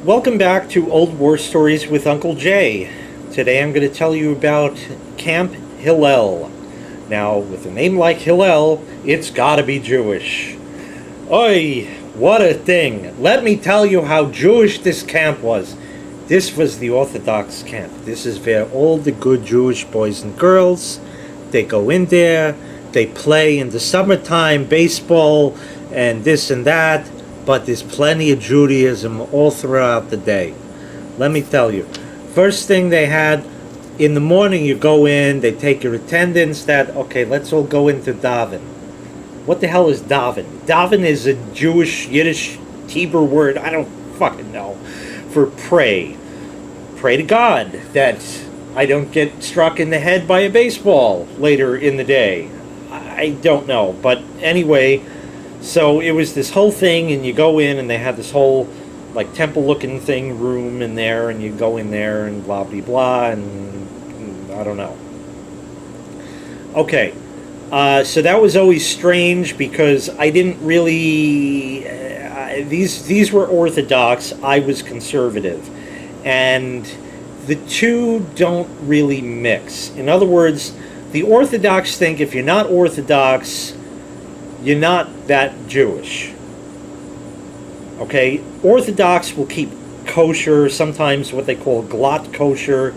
Welcome back to Old War Stories with Uncle Jay. Today I'm going to tell you about Camp Hillel. Now, with a name like Hillel, it's gotta be Jewish. Oi, what a thing. Let me tell you how Jewish this camp was. This was the Orthodox camp. This is where all the good Jewish boys and girls, they go in there, they play in the summertime baseball and this and that, but there's plenty of Judaism all throughout the day. Let me tell you. First thing they had, in the morning you go in, they take your attendance, okay, let's all go into daven. What the hell is daven? Daven is a Jewish, Yiddish, Hebrew word, I don't fucking know, for pray. Pray to God that I don't get struck in the head by a baseball later in the day. I don't know, but anyway, so it was this whole thing, and you go in, and they had this whole, like, temple-looking thing, room in there, and you go in there, and blah, blah, blah, and I don't know. Okay, so that was always strange, because I didn't really, these were Orthodox, I was conservative, and the two don't really mix. In other words, the Orthodox think if you're not Orthodox, you're not that Jewish. Okay? Orthodox will keep kosher, sometimes what they call glot kosher.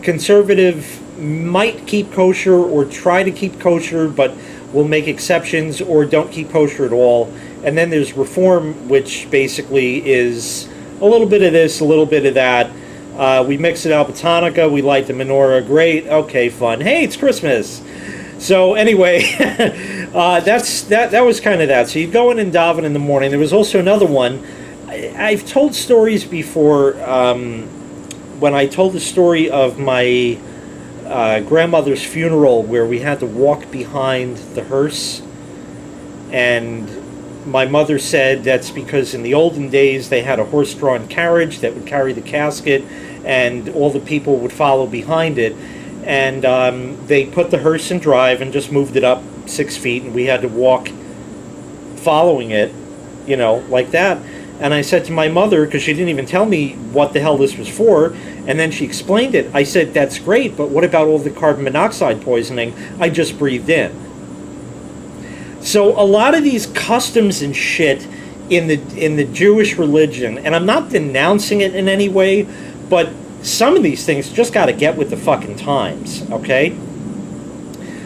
Conservative might keep kosher or try to keep kosher, but will make exceptions or don't keep kosher at all. And then there's Reform, which basically is a little bit of this, a little bit of that. We mix it up with Hanukkah, we light the menorah, great, okay, fun. Hey, it's Christmas! So anyway, that was kind of that. So you'd go in and daven in the morning. There was also another one. I've told stories before. When I told the story of my grandmother's funeral, where we had to walk behind the hearse, and my mother said that's because in the olden days they had a horse-drawn carriage that would carry the casket, and all the people would follow behind it. And they put the hearse in drive and just moved it up 6 feet, and we had to walk following it, like that. And I said to my mother, because she didn't even tell me what the hell this was for, and then she explained it. I said, that's great, but what about all the carbon monoxide poisoning I just breathed in? So a lot of these customs and shit in the Jewish religion, and I'm not denouncing it in any way, but some of these things just got to get with the fucking times, okay?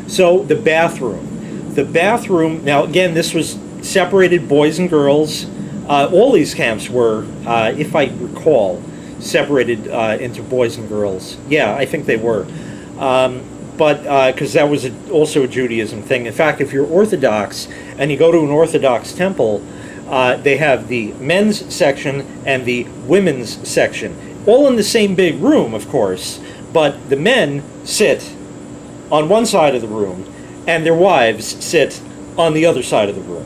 So, the bathroom. The bathroom, now again, this was separated boys and girls. All these camps were, if I recall, separated into boys and girls. Yeah, I think they were. But, because that was also a Judaism thing. In fact, if you're Orthodox and you go to an Orthodox temple, they have the men's section and the women's section. All in the same big room, of course, but the men sit on one side of the room, and their wives sit on the other side of the room.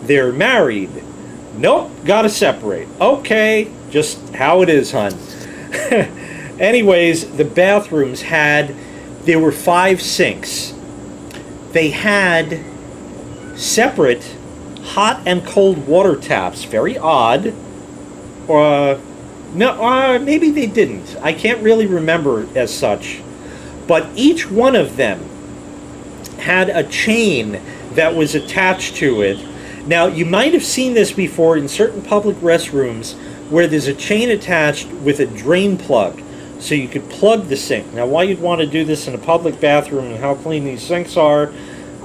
They're married. Nope, gotta separate. Okay, just how it is, hun. Anyways, the bathrooms there were 5 sinks. They had separate hot and cold water taps. Very odd. No, maybe they didn't. I can't really remember as such. But each one of them had a chain that was attached to it. Now, you might have seen this before in certain public restrooms where there's a chain attached with a drain plug, so you could plug the sink. Now, why you'd want to do this in a public bathroom and how clean these sinks are,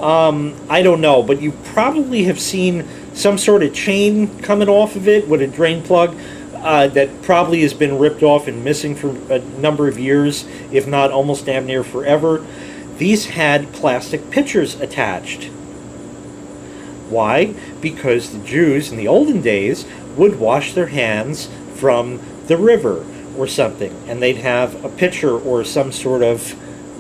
I don't know. But you probably have seen some sort of chain coming off of it with a drain plug that probably has been ripped off and missing for a number of years, if not almost damn near forever. These had plastic pitchers attached. Why? Because the Jews in the olden days would wash their hands from the river or something, and they'd have a pitcher or some sort of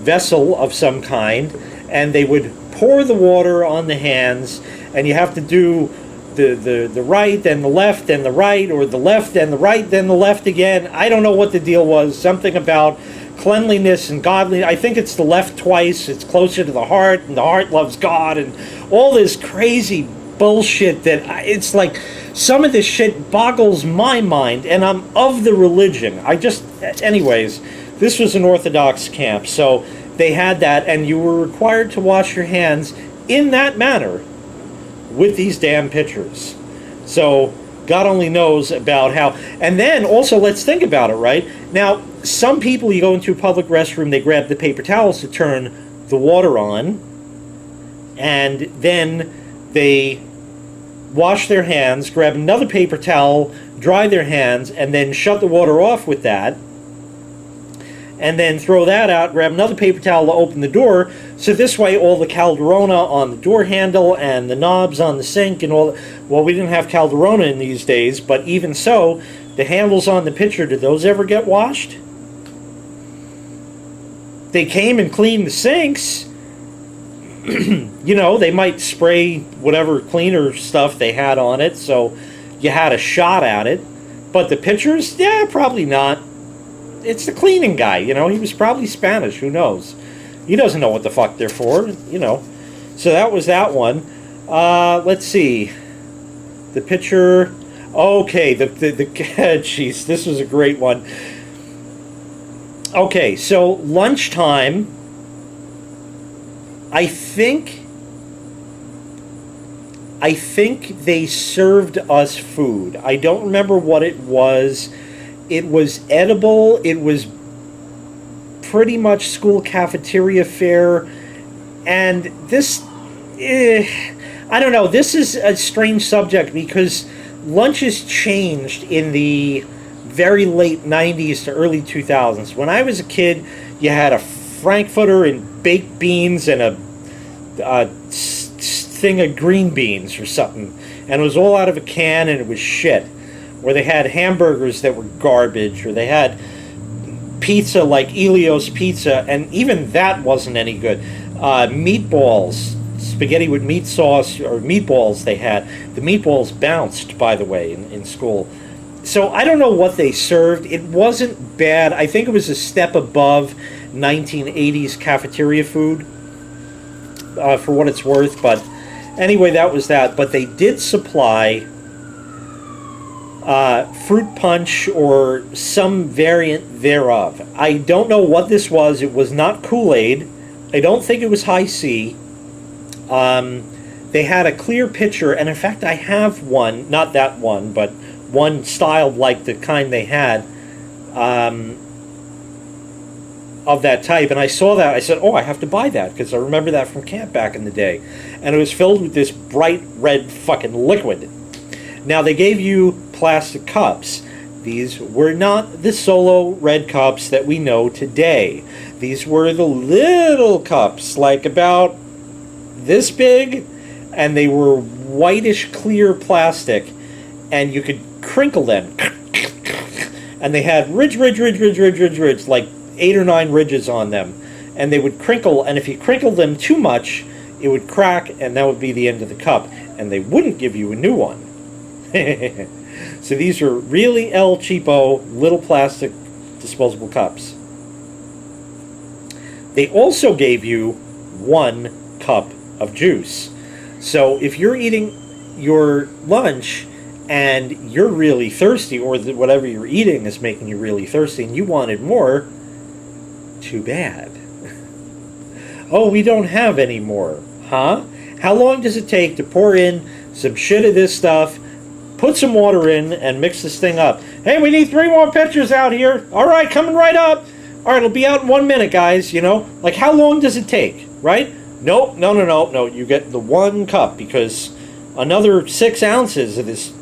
vessel of some kind, and they would pour the water on the hands, and you have to do the right and the left and the right, or the left and the right then the left again. I don't know what the deal was. Something about cleanliness and godliness. I think it's the left twice. It's closer to the heart, and the heart loves God, and all this crazy bullshit that it's like some of this shit boggles my mind, and I'm of the religion. Anyways, this was an Orthodox camp, so they had that, and you were required to wash your hands in that manner with these damn pitchers. So God only knows about how. And then also, let's think about it, right? Now, some people, you go into a public restroom, they grab the paper towels to turn the water on, and then they wash their hands, grab another paper towel, dry their hands, and then shut the water off with that, and then throw that out, grab another paper towel to open the door, so this way all the Calderona on the door handle and the knobs on the sink and all, well, we didn't have Calderona in these days, but even so, the handles on the pitcher, did those ever get washed? They came and cleaned the sinks. You know, they might spray whatever cleaner stuff they had on it, so you had a shot at it. But the pitchers, yeah, probably not. It's the cleaning guy, you know. He was probably Spanish, who knows? He doesn't know what the fuck they're for, you know. So that was that one. Let's see. The pitcher... Okay, jeez, this was a great one. Okay, so lunchtime, I think they served us food. I don't remember what it was. It was edible. It was pretty much school cafeteria fare. And this, I don't know, this is a strange subject because lunches changed in the very late 90s to early 2000s. When I was a kid, you had a Frankfurter and baked beans and a thing of green beans or something. And it was all out of a can and it was shit. Or they had hamburgers that were garbage, or they had pizza like Elio's Pizza, and even that wasn't any good. Meatballs, spaghetti with meat sauce, or meatballs they had. The meatballs bounced, by the way, in school. So I don't know what they served. It wasn't bad. I think it was a step above 1980s cafeteria food, for what it's worth. But anyway, that was that. But they did supply fruit punch or some variant thereof. I don't know what this was. It was not Kool-Aid. I don't think it was High C. They had a clear pitcher, and in fact I have one, not that one, but one styled like the kind they had, of that type, and I saw that. I said, oh, I have to buy that, because I remember that from camp back in the day. And it was filled with this bright red fucking liquid. Now, they gave you plastic cups. These were not the Solo red cups that we know today. These were the little cups, like about this big, and they were whitish clear plastic, and you could crinkle them. And they had ridge, like 8 or 9 ridges on them. And they would crinkle, and if you crinkled them too much, it would crack, and that would be the end of the cup. And they wouldn't give you a new one. So these are really El Cheapo little plastic disposable cups. They also gave you 1 cup of juice. So if you're eating your lunch and you're really thirsty, or whatever you're eating is making you really thirsty, and you wanted more, too bad. Oh, we don't have any more. Huh? How long does it take to pour in some shit of this stuff, put some water in, and mix this thing up? Hey, we need 3 more pitchers out here. All right, coming right up. All right, it'll be out in 1 minute, guys, you know? Like, how long does it take, right? Nope, no. You get the 1 cup, because another 6 ounces of this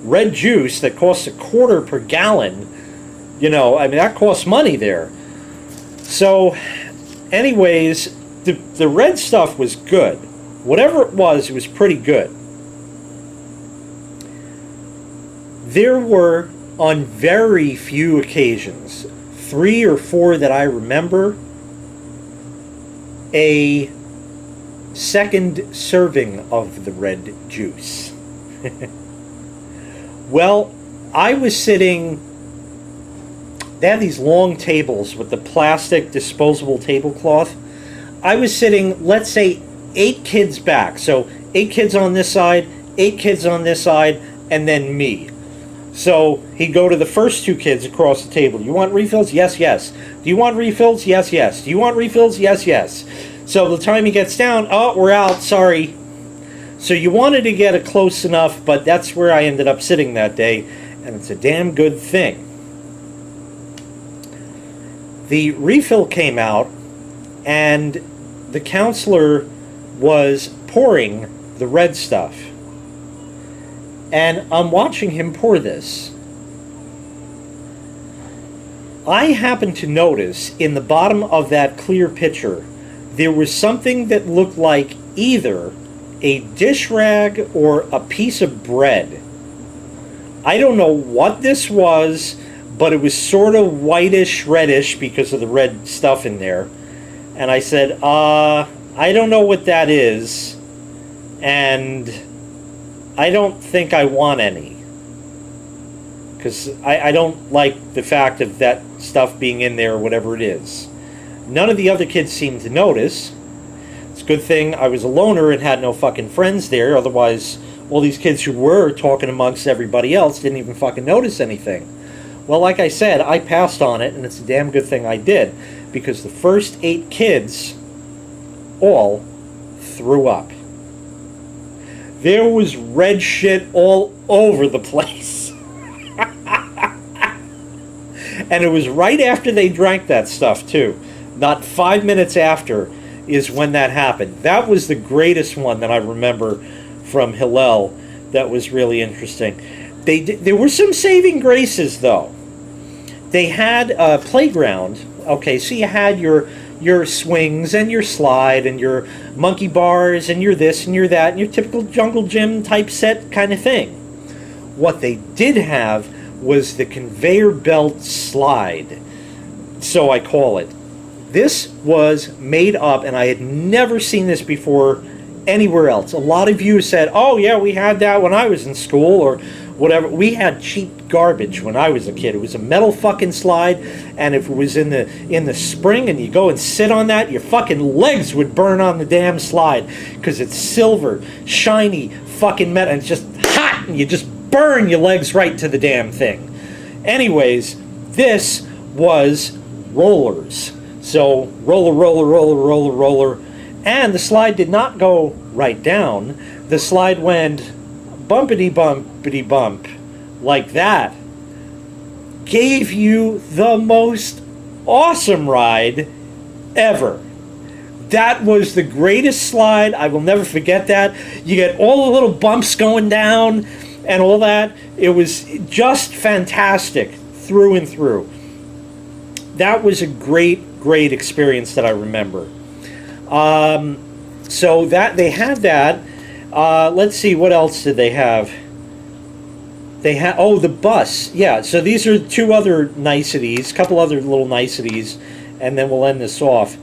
red juice that costs $0.25 per gallon, you know, I mean, that costs money there. So, anyways, the red stuff was good. Whatever it was pretty good. There were, on very few occasions, 3 or 4 that I remember, a second serving of the red juice. Well, I was sitting... They had these long tables with the plastic disposable tablecloth. I was sitting, let's say, 8 kids back. So 8 kids on this side, 8 kids on this side, and then me. So he'd go to the first 2 kids across the table. You want refills? Yes, yes. Do you want refills? Yes, yes. Do you want refills? Yes, yes. So the time he gets down, oh, we're out, sorry. So you wanted to get it close enough, but that's where I ended up sitting that day, and it's a damn good thing. The refill came out, and the counselor was pouring the red stuff. And I'm watching him pour this. I happened to notice in the bottom of that clear pitcher, there was something that looked like either a dish rag or a piece of bread. I don't know what this was, but it was sort of whitish, reddish because of the red stuff in there. And I said, I don't know what that is, and I don't think I want any. Because I don't like the fact of that stuff being in there, whatever it is. None of the other kids seemed to notice. It's a good thing I was a loner and had no fucking friends there. Otherwise, all these kids who were talking amongst everybody else didn't even fucking notice anything. Well, like I said, I passed on it, and it's a damn good thing I did. Because the first 8 kids all threw up. There was red shit all over the place. And it was right after they drank that stuff, too. Not 5 minutes after is when that happened. That was the greatest one that I remember from Hillel that was really interesting. There were some saving graces, though. They had a playground. Okay, so you had your swings and your slide and your monkey bars and your this and your that and your typical jungle gym type set kind of thing. What they did have was the conveyor belt slide, so I call it. This was made up, and I had never seen this before anywhere else. A lot of you said, oh yeah, we had that when I was in school or whatever. We had cheap garbage when I was a kid. It was a metal fucking slide, and if it was in the spring and you go and sit on that, your fucking legs would burn on the damn slide because it's silver, shiny fucking metal, and it's just hot, and you just burn your legs right to the damn thing. Anyways, this was rollers. So roller, roller, roller, roller, roller, and the slide did not go right down. The slide went bumpity bumpity bump like that. Gave you the most awesome ride ever. That was the greatest slide. I will never forget that. You get all the little bumps going down and all that. It was just fantastic through and through. That was a great experience that I remember. So that they had that. Let's see, what else did they have? They had, oh, the bus. Yeah, so these are 2 other niceties, a couple other little niceties, and then we'll end this off.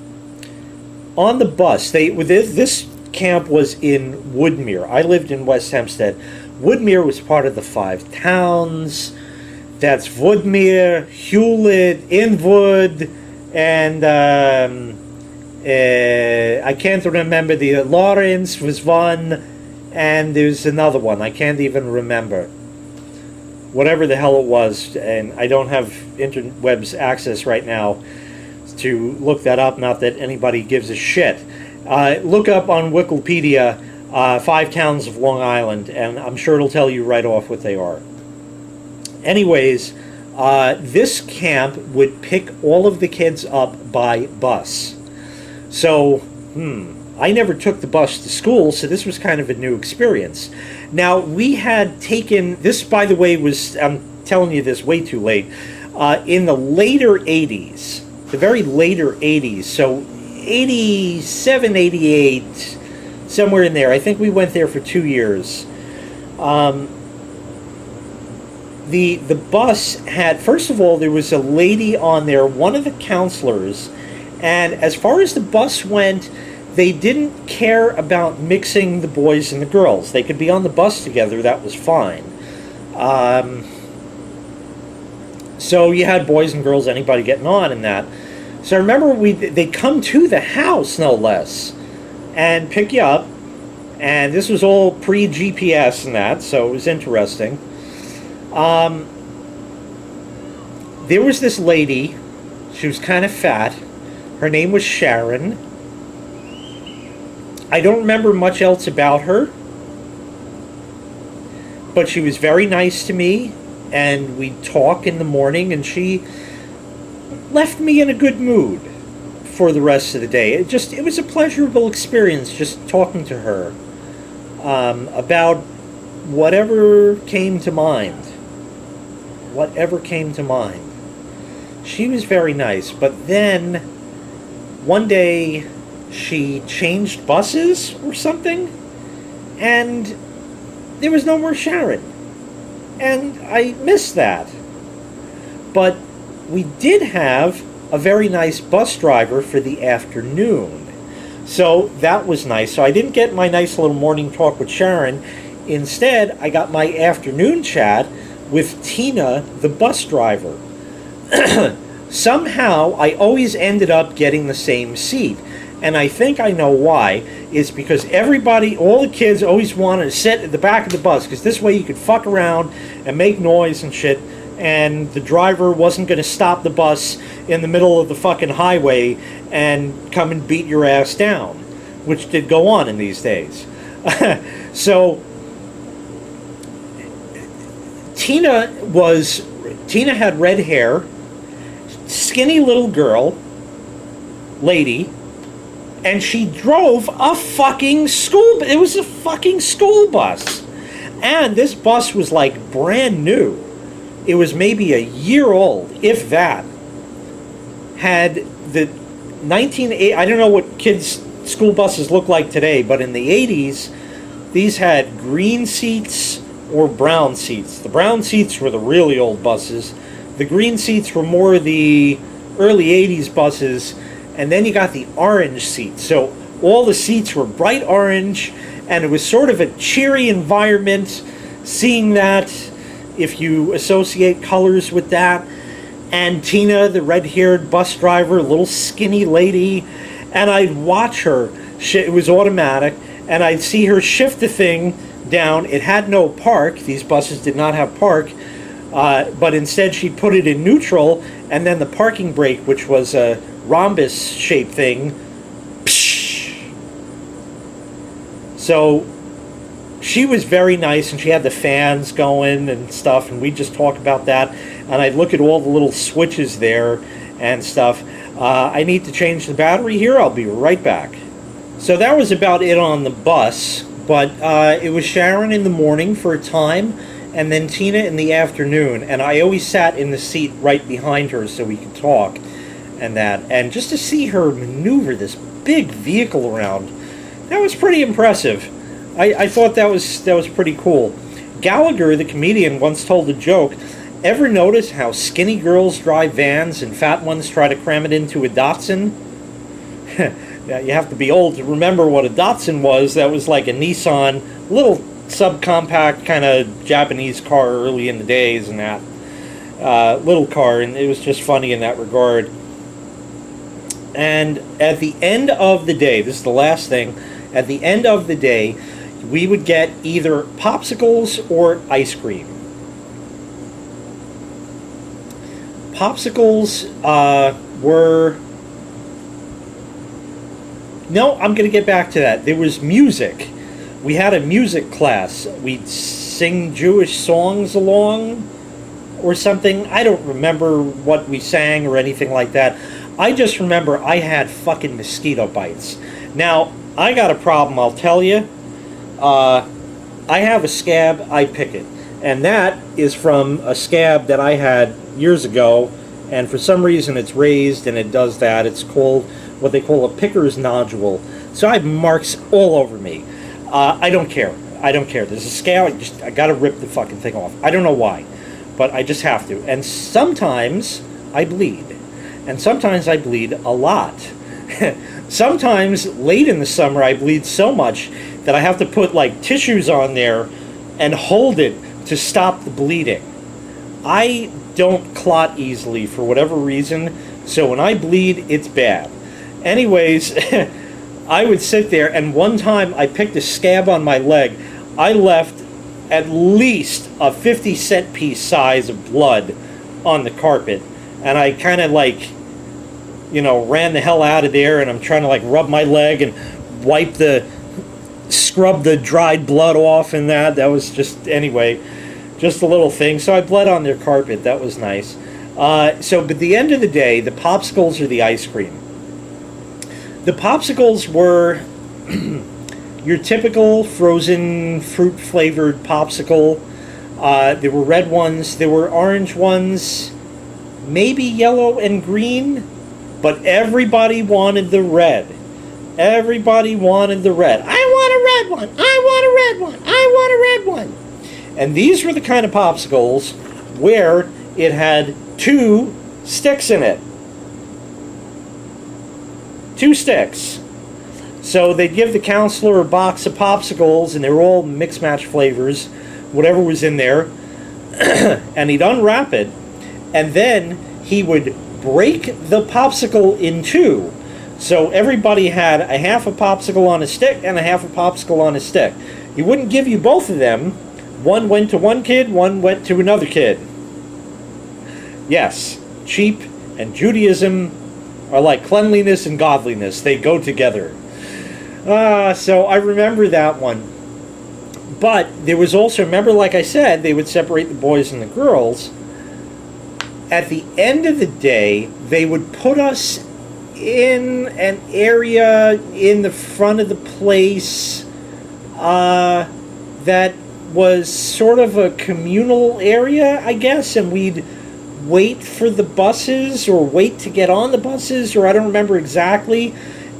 On the bus, this camp was in Woodmere. I lived in West Hempstead. Woodmere was part of the 5 towns. That's Woodmere, Hewlett, Inwood, and I can't remember. The Lawrence was one, and there's another one. I can't even remember. Whatever the hell it was, and I don't have interwebs access right now to look that up. Not that anybody gives a shit. Look up on Wikipedia 5 towns of Long Island, and I'm sure it'll tell you right off what they are. Anyways, this camp would pick all of the kids up by bus. So, I never took the bus to school, so this was kind of a new experience. Now, we had taken, this by the way was, I'm telling you this way too late, in the later 80s, the very later 80s, so 87, 88, somewhere in there. I think we went there for 2 years. The bus had, first of all, there was a lady on there, one of the counselors, and as far as the bus went, they didn't care about mixing the boys and the girls. They could be on the bus together, that was fine. So you had boys and girls, anybody getting on in that. So I remember they'd come to the house, no less, and pick you up, And this was all pre-GPS and that, so it was interesting. There was this lady. She was kind of fat. Her name was Sharon. I don't remember much else about her, but she was very nice to me, and we'd talk in the morning, and she left me in a good mood for the rest of the day. It was a pleasurable experience just talking to her about whatever came to mind. Whatever came to mind. She was very nice, but then one day she changed buses or something, and there was no more Sharon. And I missed that. But we did have a very nice bus driver for the afternoon. So that was nice. So I didn't get my nice little morning talk with Sharon. Instead, I got my afternoon chat with Tina, the bus driver. Somehow, I always ended up getting the same seat. And I think I know why. It's because everybody, all the kids always wanted to sit at the back of the bus, because this way you could fuck around and make noise and shit, and the driver wasn't going to stop the bus in the middle of the fucking highway and come and beat your ass down, which did go on in these days. So Tina had red hair, skinny little lady, and she drove a fucking school. It was a fucking school bus, and this bus was like brand new. It was maybe a year old, if that. Had the 1980, I don't know what kids' school buses look like today, but in the 80s, these had green seats or brown seats. The brown seats were the really old buses. The green seats were more the early 80s buses, and then you got the orange seats. So all the seats were bright orange, and it was sort of a cheery environment, seeing that, if you associate colors with that. And Tina, the red-haired bus driver, little skinny lady, and I'd watch her. It was automatic, and I'd see her shift the thing down. It had no park. These buses did not have park, but instead she put it in neutral, and then the parking brake, which was a rhombus-shaped thing, psh. So she was very nice, and she had the fans going and stuff, and we'd just talk about that, and I'd look at all the little switches there and stuff. I need to change the battery here. I'll be right back. So that was about it on the bus, but it was Sharon in the morning for a time, and then Tina in the afternoon, and I always sat in the seat right behind her so we could talk and that, and just to see her maneuver this big vehicle around, that was pretty impressive. I thought that was pretty cool. Gallagher, the comedian, once told a joke. Ever notice how skinny girls drive vans and fat ones try to cram it into a Datsun? You have to be old to remember what a Datsun was. That was like a Nissan, little subcompact kind of Japanese car early in the days, and that little car, and it was just funny in that regard. And at the end of the day, this is the last thing, at the end of the day, we would get either popsicles or ice cream. Popsicles were... No, I'm going to get back to that. There was music. We had a music class. We'd sing Jewish songs along or something. I don't remember what we sang or anything like that. I just remember I had fucking mosquito bites. Now, I got a problem, I'll tell you. I have a scab, I pick it. And that is from a scab that I had years ago, and for some reason it's raised and it does that. It's called what they call a picker's nodule. So I have marks all over me. I don't care. I don't care. There's a scab, I gotta rip the fucking thing off. I don't know why, but I just have to. And sometimes I bleed. And sometimes I bleed a lot. Sometimes late in the summer I bleed so much that I have to put like tissues on there and hold it to stop the bleeding. I don't clot easily for whatever reason, so when I bleed, it's bad. Anyways, I would sit there, and one time I picked a scab on my leg. I left at least a 50-cent piece size of blood on the carpet, and I kind of like, you know, ran the hell out of there, and I'm trying to like rub my leg and scrub the dried blood off, and that was just, anyway, just a little thing. So I bled on their carpet. That was nice. But at the end of the day, the Popsicles are the ice cream. The Popsicles were your typical frozen fruit-flavored popsicle. There were red ones, there were orange ones, maybe yellow and green, but everybody wanted the red. Everybody wanted the red. I want a red one! I want a red one! I want a red one! And these were the kind of popsicles where it had 2 sticks in it. 2 sticks. So they'd give the counselor a box of popsicles, and they were all mix-match flavors, whatever was in there, and he'd unwrap it, and then he would break the popsicle in 2. So everybody had a half a popsicle on a stick and a half a popsicle on a stick. He wouldn't give you both of them. One went to one kid, one went to another kid. Yes, cheap and Judaism are like cleanliness and godliness. They go together. So I remember that one. But there was also, remember, like I said, they would separate the boys and the girls. At the end of the day, they would put us in an area in the front of the place that was sort of a communal area, I guess, and we'd wait for the buses or wait to get on the buses, or I don't remember exactly.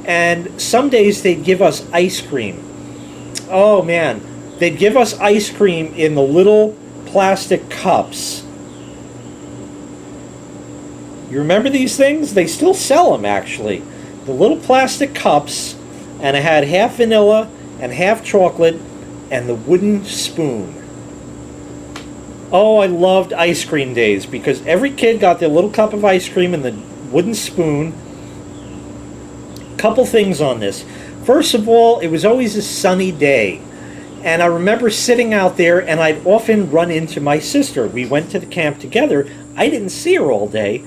And some days they'd give us ice cream. Oh man, they'd give us ice cream in the little plastic cups. You remember these things? They still sell them, actually. The little plastic cups, and it had half vanilla and half chocolate and the wooden spoon. Oh, I loved ice cream days because every kid got their little cup of ice cream and the wooden spoon. Couple things on this. First of all, it was always a sunny day. And I remember sitting out there, and I'd often run into my sister. We went to the camp together. I didn't see her all day.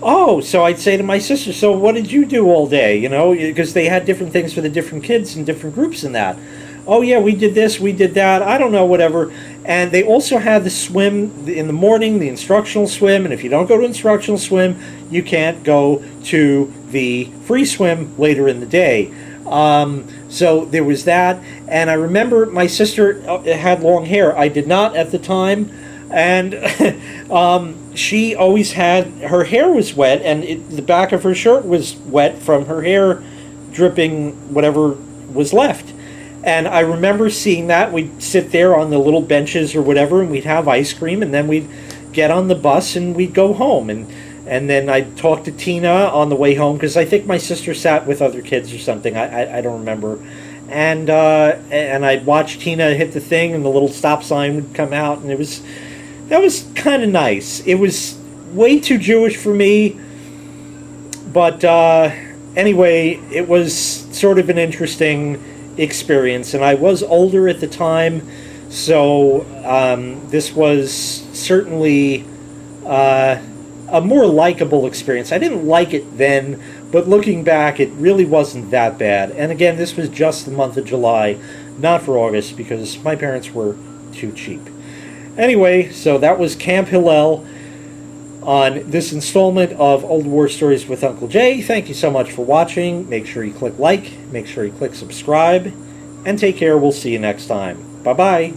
Oh, so I'd say to my sister, so what did you do all day? You know, because they had different things for the different kids and different groups and that. Oh, yeah, we did this, we did that, I don't know, whatever. And they also had the swim in the morning, the instructional swim, and if you don't go to instructional swim, you can't go to the free swim later in the day. So there was that, and I remember my sister had long hair. I did not at the time, and she always had, her hair was wet, and the back of her shirt was wet from her hair dripping whatever was left. And I remember seeing that. We'd sit there on the little benches or whatever, and we'd have ice cream, and then we'd get on the bus and we'd go home. And then I'd talk to Tina on the way home, because I think my sister sat with other kids or something. I don't remember. And I'd watch Tina hit the thing, and the little stop sign would come out, and that was kind of nice. It was way too Jewish for me, but anyway, it was sort of an interesting experience, and I was older at the time, so this was certainly a more likable experience. I didn't like it then, but looking back, it really wasn't that bad. And again, this was just the month of July, not for August, because my parents were too cheap. Anyway, so that was Camp Hillel on this installment of Old War Stories with Uncle Jay. Thank you so much for watching. Make sure you click like, make sure you click subscribe, and take care. We'll see you next time. Bye-bye.